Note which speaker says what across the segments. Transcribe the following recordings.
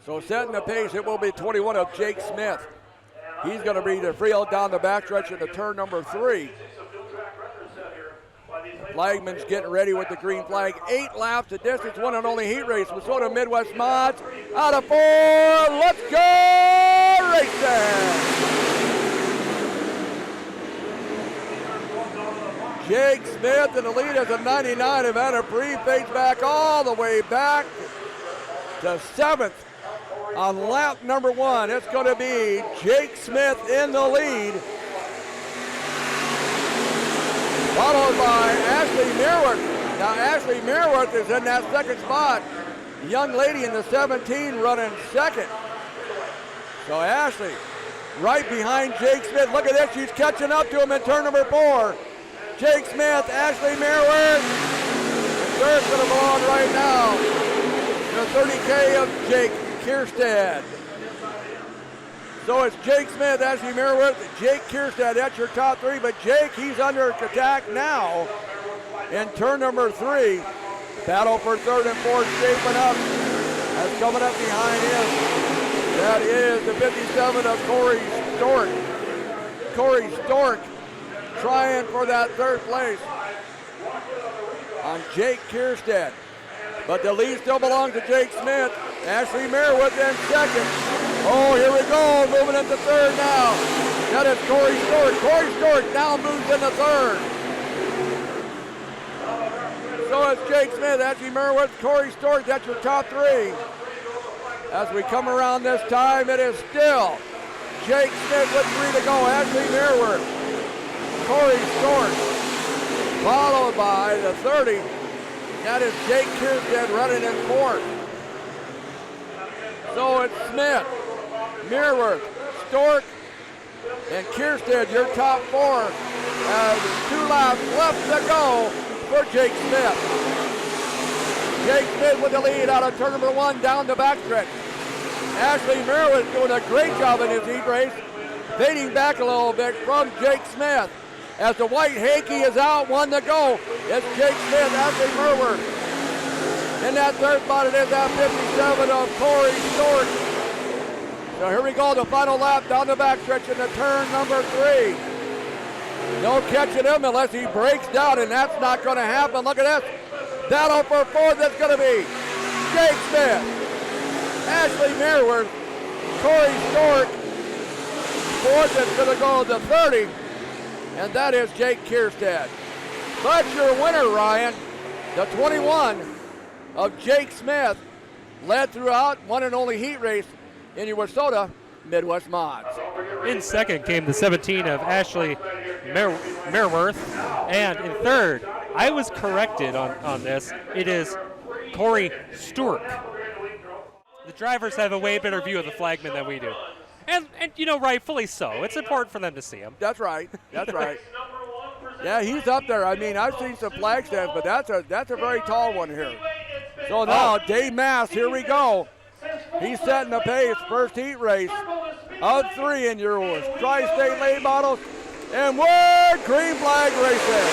Speaker 1: So setting the pace, it will be 21 of Jake Smith. He's going to be the free out down the backstretch into turn number 3. Flagman's getting ready with the green flag. 8 laps, the distance, one and only heat race. Minnesota Midwest Mods out of 4. Let's go racing! Jake Smith in the lead as a 99 of Anna Bree fades back all the way back to 7th on lap number 1. It's going to be Jake Smith in the lead, followed by Ashley Meerworth. Now Ashley Meerworth is in that second spot. The young lady in the 17 running second. So Ashley right behind Jake Smith. Look at this, she's catching up to him in turn number 4. Jake Smith, Ashley Meerworth. Third's going to belong right now to 30K of Jake Kierstead. So it's Jake Smith, Ashley Meerworth, Jake Kierstead. That's your top 3, but Jake, he's under attack now in turn number 3. Battle for 3rd and 4th shaping up. That's coming up behind him. That is the 57 of Corey Stork. Corey Stork trying for that 3rd place on Jake Kierstead. But the lead still belongs to Jake Smith. Ashley Meerworth in 2nd. Oh, here we go, moving into 3rd now. That is Corey Stork. Corey Stork now moves into 3rd. So it's Jake Smith, Ashley Meerworth, Corey Stork. That's your top 3. As we come around this time, it is still Jake Smith with 3 to go. Ashley Meerworth, Corey Stork, followed by the 30. That is Jake Kierstead running in 4th. So it's Smith, Meerworth, Stork, and Kierstead, your top 4. As 2 laps left to go for Jake Smith. Jake Smith with the lead out of turn number 1 down the backstretch. Ashley Meerworth doing a great job in his heat race, fading back a little bit from Jake Smith. As the white Hakey is out, 1 to go. It's Jake Smith, Ashley Meerworth. In that 3rd spot, it is that 57 of Corey Stork. So here we go, the final lap down the backstretch into turn number 3. No catching him unless he breaks down, and that's not going to happen. Look at this. Battle for 4th, that's going to be Jake Smith, Ashley Meerworth, Corey Stork. 4th is going to go to 30. And that is Jake Kierstead. But your winner, Ryan, the 21 of Jake Smith, led throughout, one and only heat race in your Minnesota Midwest Mods.
Speaker 2: In 2nd came the 17 of Ashley Meerworth. And in 3rd, I was corrected on this. It is Corey Stork. The drivers have a way better view of the flagman than we do. And you know, rightfully so. It's important for them to see him.
Speaker 1: That's right. That's right. Yeah, he's up there. I mean, I've seen some flag stands, but that's a very tall one here. So now, Dave Mass, here we go. He's setting the pace. First heat race of 3 in your Tri-State late models. And we're green flag racing.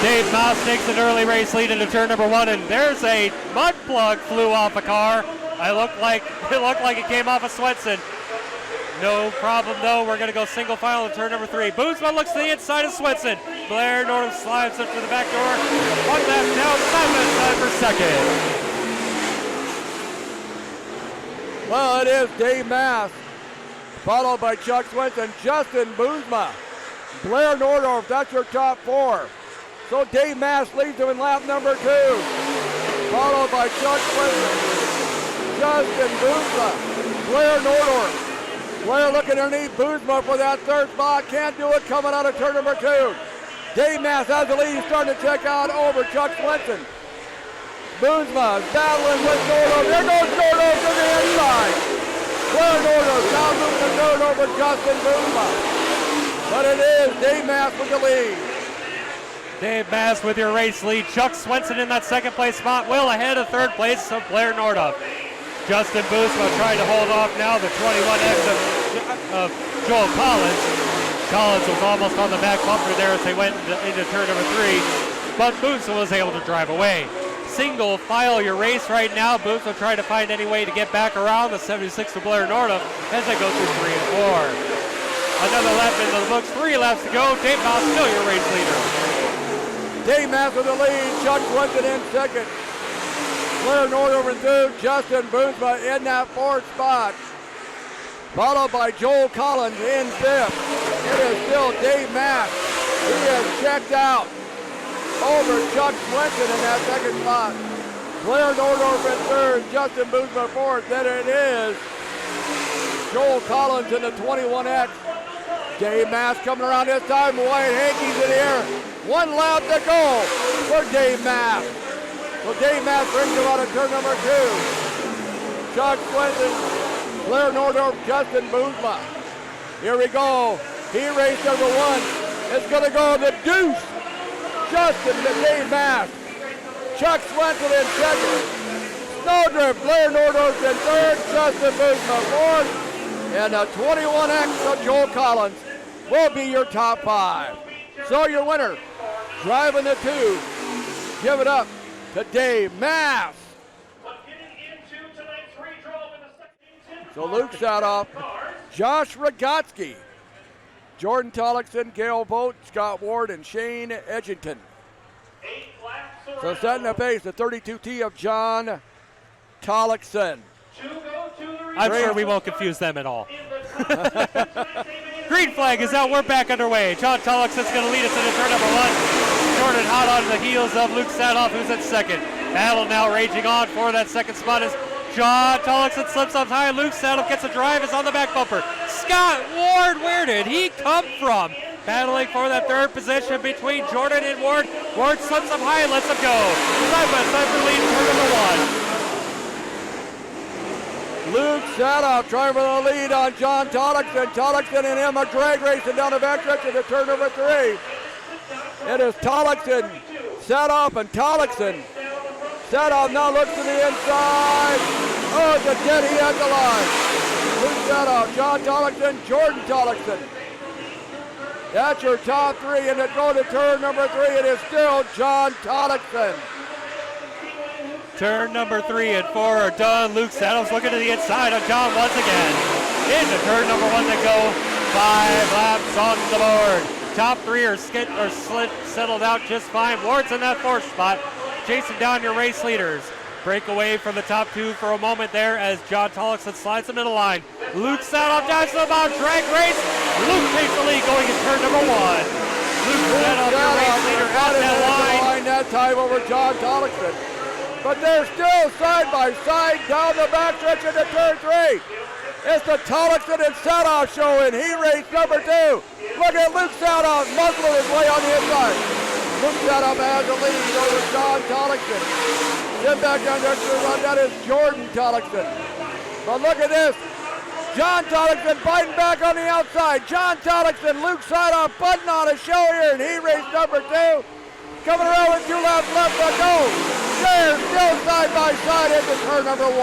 Speaker 2: Dave Mass takes an early race lead into turn number 1, and there's a mud plug flew off a car. It looked like it came off of Swenson. No problem, though. We're going to go single file in turn number 3. Boozman looks to the inside of Swenson. Blair Norton slides up to the back door. 1 lap down, 5 minutes for 2nd.
Speaker 1: Well, it is Dave Mass, followed by Chuck Swenson, Justin Boozma, Blair Nordorf. That's your top 4. So Dave Mass leads him in lap number 2, followed by Chuck Swenson, Justin Boozma, Blair Nordorf. Blair looking underneath Boozma for that 3rd spot. Can't do it coming out of turn number 2. Dave Mass has the lead. He's starting to check out over Chuck Swenson. Boozma battling with Nordorf. There goes Nordorf to the inside. Blair Nordorf now moving the 3rd over Justin Boozma. But it is Dave Mass with the lead.
Speaker 2: Dave Mass with your race lead. Chuck Swenson in that 2nd place spot, well ahead of 3rd place of Blair Nordorf. Justin Boozma trying to hold off now the 21X of Joel Collins. Collins was almost on the back bumper there as they went into turn number 3, but Boozma was able to drive away. single file your race right now. Booth will try to find any way to get back around the 76 of Blair Nordhoff as they go through 3 and 4. Another lap into the books, 3 laps to go. Dave Moss still your race leader.
Speaker 1: Dave Mass with the lead, Chuck Swenson in second. Blair Nordhoff in third, Justin Boothma in that 4th spot. Followed by Joel Collins in 5th. It is still Dave Mass. He has checked out over Chuck Swenson in that 2nd spot. Blair Nordhoff in 3rd, Justin Boothma 4th. Then it is Joel Collins in the 21X. Dave Mass coming around this time. Wyatt Hankey's in the air. 1 lap to go for Dave Mass. So Dave Mass brings him out of turn number 2. Chuck Swenson, Blair Nordhoff, Justin Boothma. Here we go. Heat race number 1. It's going to go the deuce. Justin to Dave Mass. Chuck Swenson in 2nd. Snowdrift, Blair Nordhoff in 3rd. Justin Boothma 4th. And a 21X of Joel Collins will be your top 5. So your winner, driving the 2. Give it up to Dave Mass. So Luke Sadoff, Josh Rogotsky, Jordan Tollickson, Gail Vogt, Scott Ward, and Shane Edgington. So setting the pace, the 32T of John Tollickson.
Speaker 2: I'm sure we won't confuse them at all. Green flag is out. We're back underway. John Tollickson's going to lead us into turn number 1. Jordan hot on the heels of Luke Sadoff, who's in 2nd. Battle now raging on for that 2nd spot as John Tollickson slips up high. Luke Sadoff gets a drive, is on the back bumper. Scott Ward, where did he come from? Battling for that 3rd position between Jordan and Ward. Ward slips up high and lets him go. Side by side for lead turn number 1.
Speaker 1: Luke Sadoff trying for the lead on John Tollickson. Tollickson and him are drag racing down the backstretch into turn number 3. It is Tollickson, Sadoff, and Tollickson. Sadoff now looks to the inside. Oh, it's a dead heat at the line. Luke Sadoff, John Tollickson, Jordan Tollickson. That's your top 3, and it go to turn number 3. It is still John Tollickson.
Speaker 2: Turn number 3 and 4 are done. Luke Sadoff's looking to the inside of John once again. Into turn number 1 to go. 5 laps on the board. Top 3 are settled out just fine. Ward's in that 4th spot, chasing down your race leaders. Break away from the top 2 for a moment there as John Tollickson slides him in the line. Luke Sadoff down to the bottom, drag race. Luke takes the lead going in turn number 1. Luke Sadoff, your race leader, out that line.
Speaker 1: That time over John Tollickson. But they're still side by side down the backstretch into turn 3. It's the Tollickson and Sadoff show in heat race number 2. Look at Luke Sadoff muzzling his way on the inside. Luke Sadoff has the lead over John Tollickson. Get back down there to the run. That is Jordan Tollickson. But look at this. John Tollickson fighting back on the outside. John Tollickson, Luke Sadoff putting on a show here in heat race number 2. Coming around with 2 laps left to go. They're still side by side into turn number 1.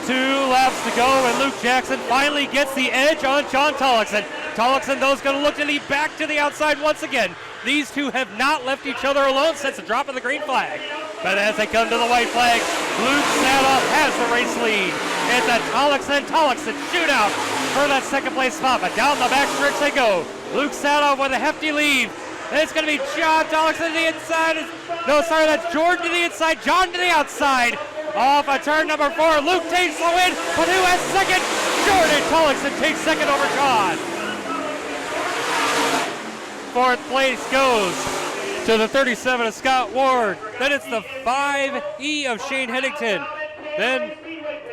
Speaker 2: 2 laps to go, and Luke Jackson finally gets the edge on John Tollickson. Tollickson, though, is going to look to lead back to the outside once again. These 2 have not left each other alone since the drop of the green flag. But as they come to the white flag, Luke Sadoff has the race lead. It's a Tollickson shootout for that 2nd place spot. But down the back stretch they go. Luke Sadoff with a hefty lead. And it's going to be John Tollickson to the inside. No, sorry, that's Jordan to the inside, John to the outside. Off of turn number 4, Luke takes the win, but who has 2nd? Jordan Tollickson takes 2nd over John. 4th place goes to the 37 of Scott Ward. Then it's the 5E of Shane Hennington. Then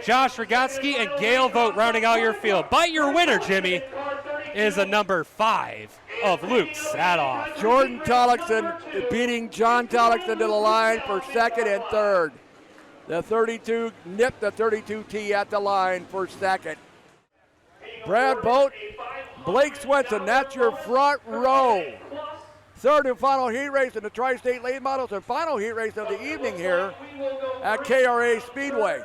Speaker 2: Josh Rogotsky and Gail Vogt rounding out your field. But your winner, Jimmy, is a number 5 of Luke Sadoff.
Speaker 1: Jordan Tollickson beating John Tollickson to the line for 2nd and 3rd. The 32 nipped the 32T at the line for 2nd. Brad Boat, Blake Swenson, that's your front row. 3rd and final heat race in the Tri-State Late Models and final heat race of the evening here at KRA Speedway.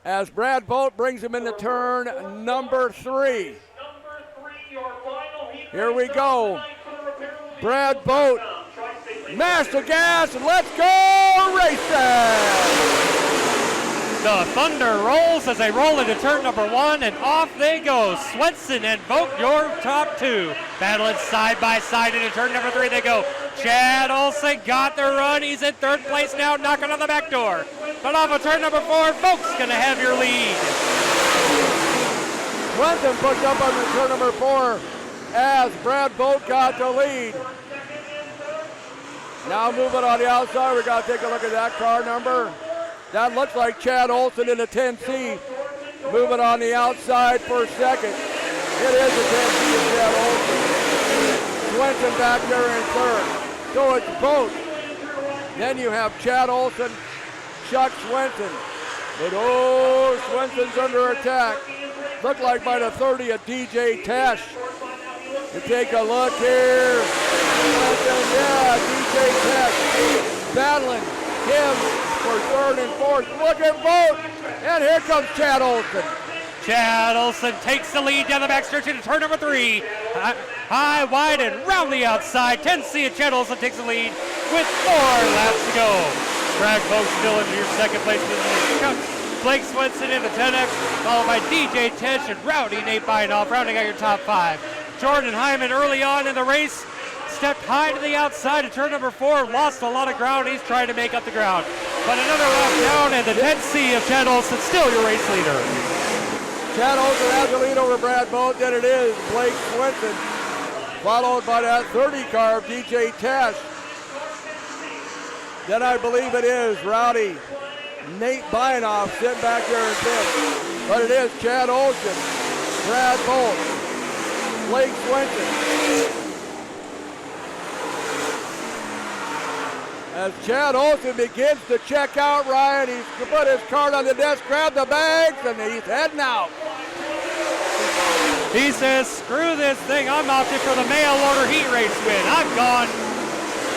Speaker 1: As Brad Boat brings him into turn number 3. Here we go. Brad Boat Mash the gas and let's go racing!
Speaker 2: The Thunder rolls as they roll into turn number 1, and off they go. Swenson and Vogt, your top 2. Battling side by side into turn number 3 they go. Chad Olson got the run. He's in 3rd place now, knocking on the back door. But off of turn number 4, Vogt's going to have your lead.
Speaker 1: Swenson pushed up on turn number 4 as Brad Vogt got the lead. Now moving on the outside, we got to take a look at that car number. That looks like Chad Olson in the 10C. Moving on the outside for second. It is the 10C of Chad Olson. Swenson back there in 3rd. So it's Vogt. Then you have Chad Olson, Chuck Swenson. But oh, Swenson's under attack. Looked like by the 30 of DJ Tesh. You take a look here. Swenson, yeah, DJ Tesh battling him for 3rd and 4th. Look at Vogt. And here comes Chad Olson.
Speaker 2: Chad Olson takes the lead down the backstretch into turn number 3. High, wide, and round the outside. 10C and Chad Olson takes the lead with 4 laps to go. Brad Vogt still in your 2nd place position. Blake Swenson in the 10X, followed by DJ Tesh and Rowdy Nate Binoff, rounding out your top 5. Jordan Hyman early on in the race stepped high to the outside of turn number 4, lost a lot of ground. He's trying to make up the ground. But another lap down, and the 10C of Chad Olson still your race leader.
Speaker 1: Chad Olson has the lead over Brad Vogt. Then it is Blake Swenson, followed by that 30 car of DJ Tesh. Then I believe it is Rowdy Nate Binoff sitting back there in 5th. But it is Chad Olson, Brad Vogt, Blake Swenson. As Chad Olson begins to check out, Ryan, he's put his card on the desk, grabbed the bags, and he's heading out.
Speaker 2: He says, screw this thing, I'm opting for the mail order heat race win. I'm gone.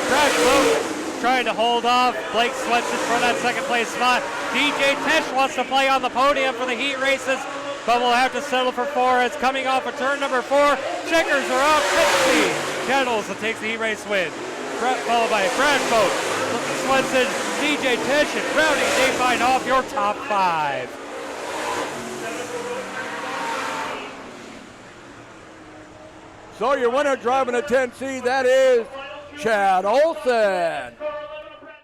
Speaker 2: Brad Vogt trying to hold off Blake Swenson for that 2nd place spot. DJ Tesh wants to play on the podium for the heat races, but we'll have to settle for 4. It's coming off of turn number 4. Checkers are up. 50. Chad Olson takes the heat race win. Followed by Brad Vogt, Swenson, DJ Tesh, and Rowdy Nate Binoff, your top 5.
Speaker 1: So your winner driving a 10C, that is Chad Olson.